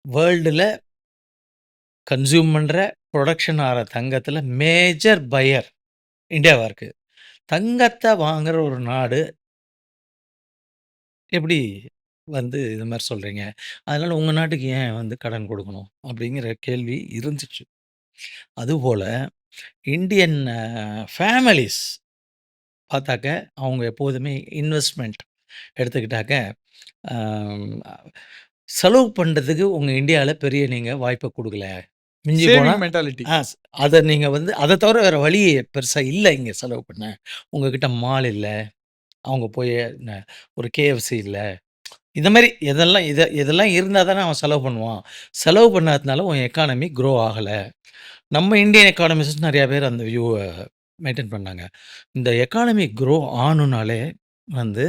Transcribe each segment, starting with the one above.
வேர்ல்டுல consume பண்ற, production ஆற தங்கத்தில major pier இந்தியாவா இருக்கு. தங்கத்த வாங்குற ஒரு நாடு எப்படி வந்து இது மாரி சொல்றீங்க? அதனால உங்க நாட்டுக்கு ஏன் வந்து கடன் குடுக்கணும்? அப்படிங்கிற கேள்வி இருந்துச்சு. அதுபோல இந்தியன் ஃபேமிலீஸ் பார்த்தாக்க, அவங்க எப்போதுமே இன்வெஸ்ட்மென்ட் எடுத்துக்கிட்டாக்க, அம் செலவு பண்றதுக்கு உங்க இந்தியால பெரிய நீங்க வாய்ப்ப குடுக்கல. மிஞ்சி போனா சேவிங் மென்டாலிட்டி. ஆ அத நீங்க வந்து அத தவிர வேற வழி பெருசா இல்ல இங்க செலவு பண்ண. உங்ககிட்ட மால் இல்ல. அவங்க போய் ந ஒரு KFC இல்ல. இந்த மாரி இதெல்லாம் இருந்தா தானே அவன் செலவு பண்ணுவான். செலவு பண்ணாதனால உன் எக்கானமி க்ரோ ஆகல. நம்ம இந்தியன் எக்கானமிஸ்ட் நெறைய பேர் அந்த வியூவ மெயின்டெயின் பண்ணாங்க. இந்த எக்கானமி க்ரோ ஆகணும்னாலே வந்து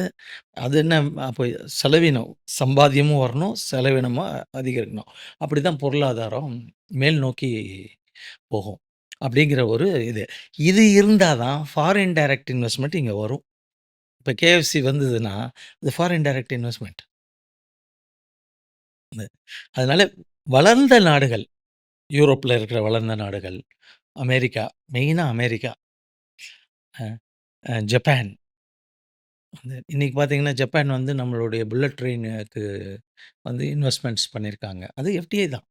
அது என்ன அப்போ செலவினம் சம்பாத்தியமும் வரணும், செலவினமும் அதிகரிக்கணும். அப்படிதான் பொருளாதாரம் மேல் நோக்கி போகும். அப்படிங்கிற ஒரு இது. இது இருந்தா தான் ஃபாரின் டைரக்ட் இன்வெஸ்ட்மென்ட் இங்க வரும். இப்ப KFC வந்ததுன்னா, அது ஃபாரின் டைரக்ட் இன்வெஸ்ட்மென்ட். அதனால வளர்ந்த நாடுகள், யூரோப்ல இருக்கிற வளர்ந்த நாடுகள், அமெரிக்கா, மெயினா அமெரிக்கா, அ ஜப்பான். இன்னைக்கு பார்த்தீங்கன்னா, ஜப்பான் வந்து நம்மளுடைய புல்லட் ட்ரெயினுக்கு வந்து இன்வெஸ்ட்மென்ட்ஸ் பண்ணியிருக்காங்க. அது FDI தான்.